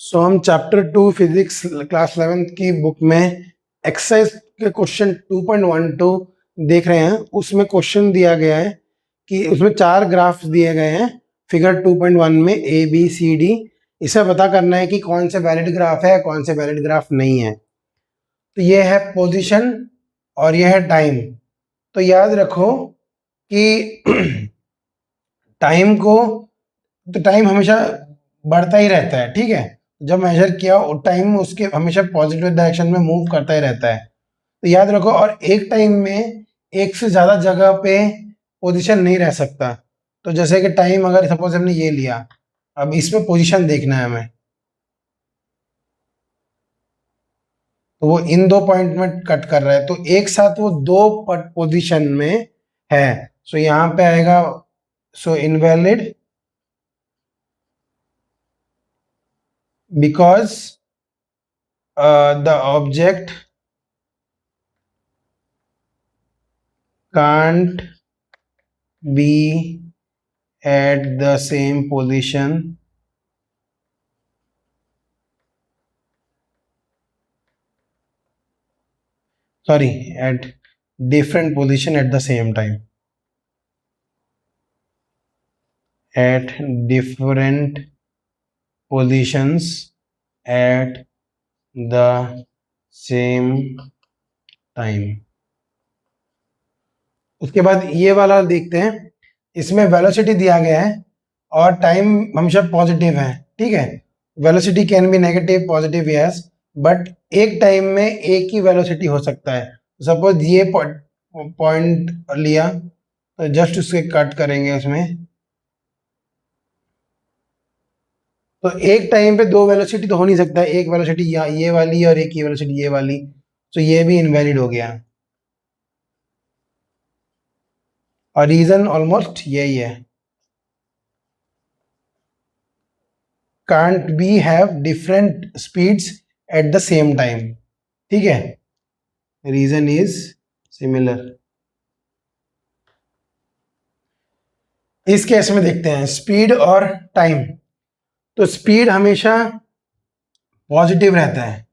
सो हम chapter 2 physics class 11 की book में एक्सरसाइज के क्वेश्चन 2.12 देख रहे हैं। उसमें क्वेश्चन दिया गया है कि उसमें 4 ग्राफ्स दिए गए हैं फिगर 2.1 में ए बी सी डी। इसे पता करना है कि कौन से वैलिड ग्राफ है कौन से वैलिड ग्राफ नहीं है। तो ये है पोजीशन और ये है टाइम। तो याद रखो कि टाइम को तो टाइम हमेशा बढ़ता ही रहता है, ठीक है। जब मेजर किया टाइम उसके हमेशा पॉजिटिव डायरेक्शन में मूव करता ही रहता है। तो याद रखो, और एक टाइम में एक से ज्यादा जगह पे पोजीशन नहीं रह सकता। तो जैसे कि टाइम अगर सपोज हमने ये लिया, अब इसमें पोजीशन देखना है हमें, तो वो इन 2 पॉइंट में कट कर रहा है, तो एक साथ वो 2 पोजीशन में है। सो यहाँ पे आएगा सो invalid because the object can't be at the same position at different position at the same time, at different positions at the same time। उसके बाद ये वाला देखते हैं। इसमें वेलोसिटी दिया गया है और टाइम हमेशा पॉजिटिव है, ठीक है। Velocity can be negative positive yes, but एक टाइम में एक ही वेलोसिटी हो सकता है। सपोज ये पॉइंट लिया तो जस्ट उसके कट करेंगे उसमें, तो एक टाइम पे 2 वेलोसिटी तो हो नहीं सकता है। एक वेलोसिटी ये वाली और एक ही वेलोसिटी ये वाली, तो ये भी इनवैलिड हो गया। और रीजन ऑलमोस्ट यही है, can't be have different speeds at the same time, ठीक है। Reason is similar. इस केस में देखते हैं स्पीड और टाइम। तो स्पीड हमेशा पॉजिटिव रहता है,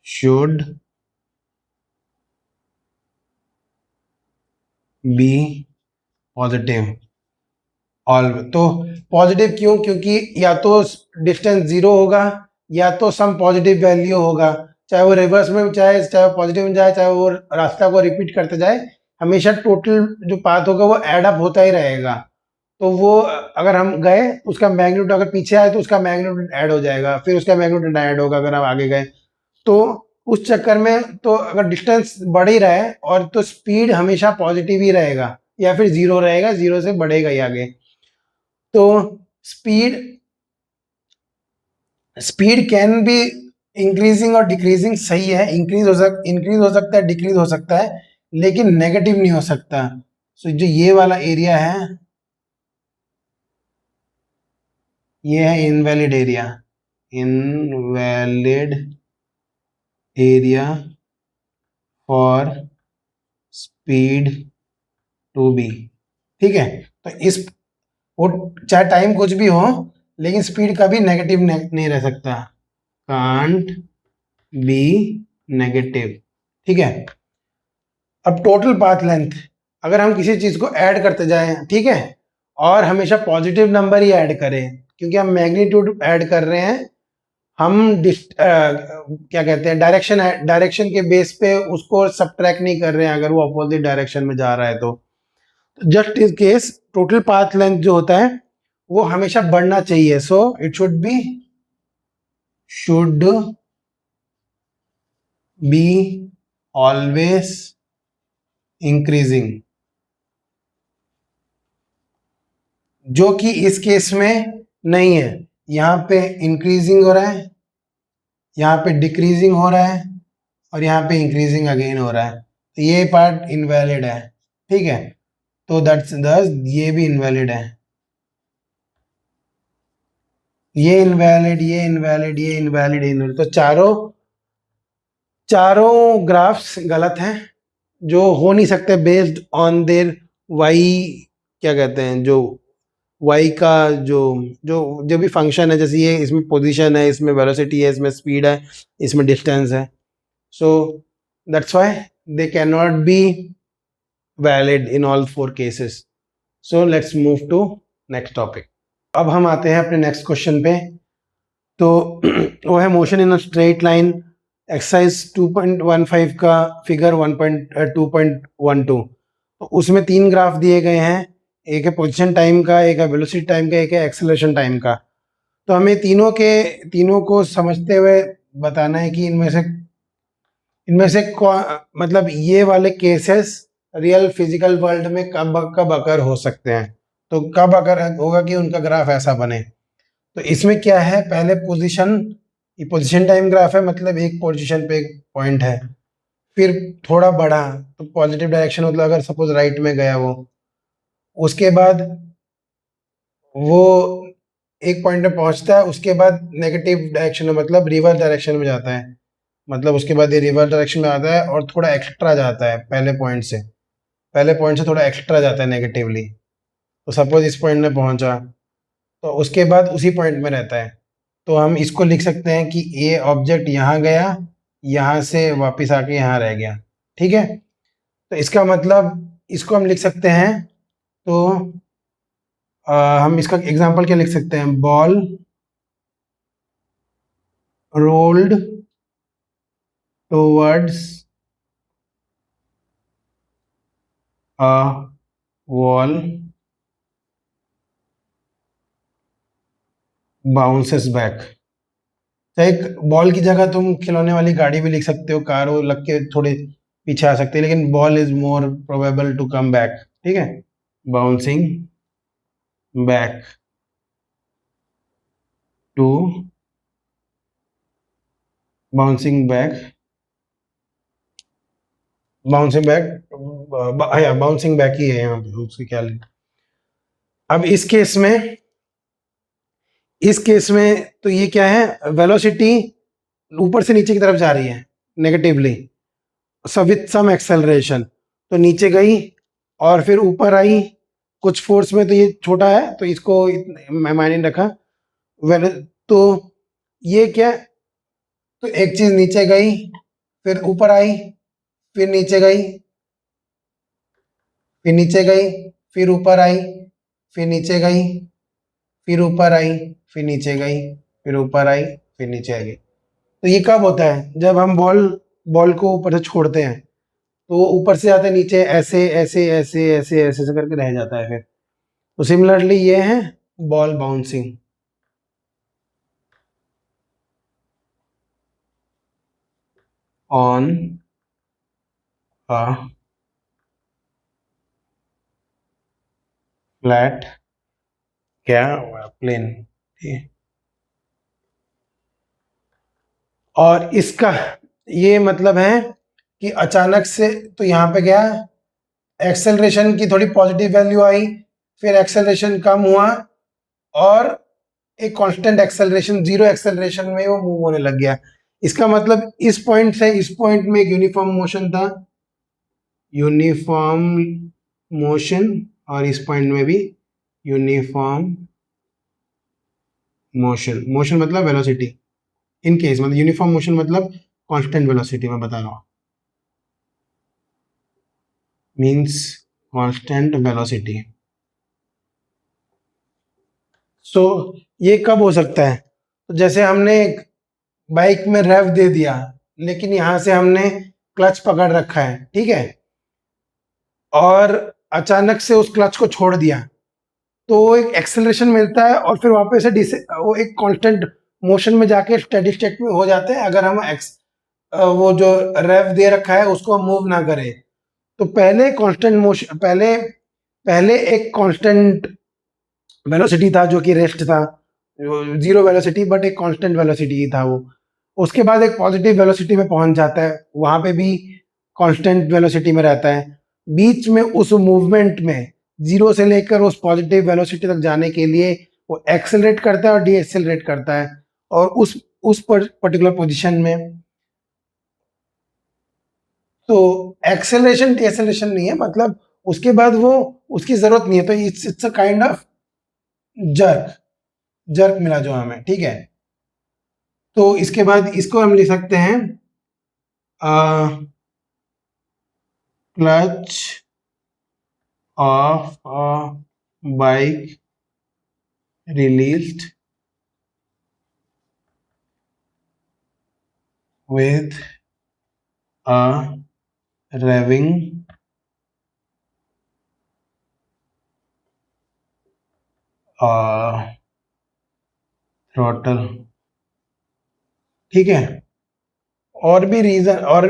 शुड बी पॉजिटिव ऑल। तो पॉजिटिव क्यों? क्योंकि या तो डिस्टेंस 0 होगा या तो सम पॉजिटिव वैल्यू होगा, चाहे वो रिवर्स में चाहे वो पॉजिटिव में जाए, चाहे वो रास्ता को रिपीट करते जाए, हमेशा टोटल जो पाथ होगा वो एड अप होता ही रहेगा। तो वो अगर हम गए, उसका मैग्नीट्यूड अगर पीछे आए तो उसका मैग्नीट्यूड ऐड हो जाएगा, फिर उसका मैग्नीट्यूड ऐड होगा अगर हम आगे गए। तो उस चक्कर में तो अगर डिस्टेंस बढ़ ही रहा है और तो स्पीड हमेशा पॉजिटिव ही रहेगा या फिर 0 रहेगा, 0 से बढ़ेगा ही आगे। तो स्पीड कैन बी इंक्रीजिंग और डिक्रीजिंग, सही है। इंक्रीज हो सकता है, डिक्रीज हो सकता है, लेकिन नेगेटिव नहीं हो सकता। सो जो ये वाला एरिया है ये है invalid area, invalid area for speed to be, ठीक है। तो इस वो चाहे टाइम कुछ भी हो लेकिन स्पीड कभी नेगेटिव नहीं रह सकता, कांट बी नेगेटिव, ठीक है। अब टोटल पाथ लेंथ, अगर हम किसी चीज को ऐड करते जाएं, ठीक है, और हमेशा पॉजिटिव नंबर ही ऐड करें, क्योंकि हम मैग्नीट्यूड ऐड कर रहे हैं, हम क्या कहते हैं डायरेक्शन के बेस पे उसको सब्ट्रैक्ट नहीं कर रहे हैं अगर वो अपोजिट डायरेक्शन में जा रहा है। तो just in case total path length जो होता है वो हमेशा बढ़ना चाहिए। So it should be always increasing, जो कि इस केस में नहीं है। यहाँ पे इंक्रीजिंग हो रहा है, यहाँ पे डिक्रीजिंग हो रहा है और यहाँ पे इंक्रीजिंग अगेन हो रहा है। तो ये पार्ट इनवैलिड है, ठीक है। तो दैट्स दस ये भी इनवैलिड है, ये इनवैलिड, ये इनवैलिड, ये इनवैलिड, इनवैलिड। तो चारों ग्राफ्स गलत हैं, जो हो नहीं सकते बेस्ड ऑन देयर वाई, क्या कहते हैं, जो y का जो जो जो भी फंक्शन है, जैसे ये इसमें पोजीशन है, इसमें वेलोसिटी है, इसमें स्पीड है, इसमें डिस्टेंस है, so that's why they can not be valid in all four cases. So let's move to next topic. अब हम आते हैं अपने नेक्स्ट क्वेश्चन पे. तो वो है motion in a straight line, exercise 2.15 का फिगर 1.2.12. तो उसमें 3 ग्राफ दिए गए हैं, एक है पोजीशन टाइम का, एक है वेलोसिटी टाइम का, एक है एक्सेलरेशन टाइम का. तो हमें तीनों को समझते हुए बताना है कि इनमें से मतलब ये वाले केसेस रियल फिजिकल वर्ल्ड में कब कब अकर हो सकते हैं. तो कब अकर होगा कि उनका ग्राफ ऐसा बने. तो इसमें क्या है, पहले पोजीशन, ये पोजीशन टाइम ग्राफ है, मतलब एक पोजीशन पे एक पॉइंट है, फिर थोड़ा बढ़ा तो पॉजिटिव डायरेक्शन, मतलब अगर सपोज राइट में गया वो, उसके बाद वो एक पॉइंट पे पहुंचता है, उसके बाद नेगेटिव डायरेक्शन में, मतलब रिवर्स डायरेक्शन में जाता है, मतलब उसके बाद ये रिवर्स डायरेक्शन में आता है और थोड़ा एक्स्ट्रा जाता है पहले पॉइंट से थोड़ा एक्स्ट्रा जाता है नेगेटिवली. तो सपोज इस पॉइंट में पहुंचा, तो उसके बाद उसी पॉइंट में रहता है. तो हम इसको लिख सकते हैं कि ये ऑब्जेक्ट यहाँ गया, यहाँ से वापस आके यहाँ रह गया. ठीक है. तो इसका मतलब इसको हम लिख सकते हैं. तो हम इसका एग्जांपल क्या लिख सकते हैं, ball rolled towards a wall bounces back. एक बॉल की जगह तुम खिलौने वाली गाड़ी भी लिख सकते हो, कार वो लग के थोड़े पीछे आ सकते हैं, लेकिन ball is more probable to come back. ठीक है. Bouncing back to bouncing back bouncing back bouncing back ही है यहाँ पे, उसकी क्या लिख. अब इस केस में तो ये क्या है, वेलोसिटी ऊपर से नीचे की तरफ जा रही है नेगेटिवली, विथ सम एक्सेलरेशन. तो नीचे गई और फिर ऊपर आई कुछ फोर्स में, तो ये छोटा है तो इसको मैं मायने नहीं रखा. वेल, तो ये क्या, तो एक चीज नीचे गई, फिर ऊपर आई, फिर नीचे गई, फिर नीचे गई, फिर ऊपर आई, फिर नीचे गई, फिर ऊपर आई, फिर नीचे गई, फिर ऊपर आई, फिर नीचे आ गई. तो ये कब होता है, जब हम बॉल को ऊपर से छोड़ते हैं, तो वो ऊपर से जाते नीचे, ऐसे ऐसे ऐसे ऐसे ऐसे ऐसे करके रह जाता है फिर. तो सिमिलरली ये है ball bouncing on a flat क्या प्लेन. और इसका ये मतलब है कि अचानक से तो यहाँ पे गया, एक्सेलरेशन की थोड़ी पॉजिटिव वैल्यू आई, फिर एक्सेलरेशन कम हुआ, और एक कांस्टेंट एक्सेलरेशन, जीरो एक्सेलरेशन में वो मूव होने लग गया. इसका मतलब इस पॉइंट से इस पॉइंट में एक यूनिफॉर्म मोशन था, यूनिफॉर्म मोशन, और इस पॉइंट में भी यूनिफॉर्म मोशन मतलब वेलोसिटी. इन केस मतलब यूनिफॉर्म मोशन मतलब कांस्टेंट वेलोसिटी में बता रहा हूँ, मींस कांस्टेंट वेलोसिटी. सो ये कब हो सकता है, तो जैसे हमने एक बाइक में रेव दे दिया, लेकिन यहां से हमने क्लच पकड़ रखा है, ठीक है, और अचानक से उस क्लच को छोड़ दिया, तो वो एक एक्सेलरेशन मिलता है और फिर वापस से वो एक कांस्टेंट मोशन में जाके स्टेडी स्टेट में हो जाते हैं, अगर हम वो जो रेव दे रखा है उसको हम मूव ना करें. तो पहले कांस्टेंट मोशन, पहले पहले एक कांस्टेंट वेलोसिटी था जो कि रेस्ट था, जीरो वेलोसिटी, बट एक कांस्टेंट वेलोसिटी था वो. उसके बाद एक पॉजिटिव वेलोसिटी में पहुंच जाता है, वहां पे भी कांस्टेंट वेलोसिटी में रहता है. बीच में उस मूवमेंट में जीरो से लेकर उस पॉजिटिव वेलोसिटी तक जाने के लिए वो एक्सेलरेट करता है और डीएक्सेलरेट करता है, और उस पर्टिकुलर पोजीशन में. तो एक्सेलरेशन डीएक्सेलरेशन नहीं है, मतलब उसके बाद वो उसकी जरूरत नहीं है, तो it's a kind of jerk, jerk मिला जो हमें, ठीक है। तो इसके बाद इसको हम लिख सकते हैं clutch of a bike released with a revving throttle, ठीक है। और भी रीजन और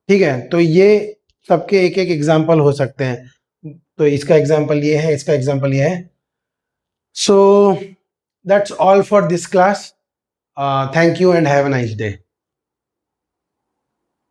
ठीक है, तो ये सबके एक एक एग्जाम्पल हो सकते हैं। तो इसका एग्जाम्पल ये है, इसका एग्जाम्पल ये है। So that's all for this class. Thank you and have a nice day.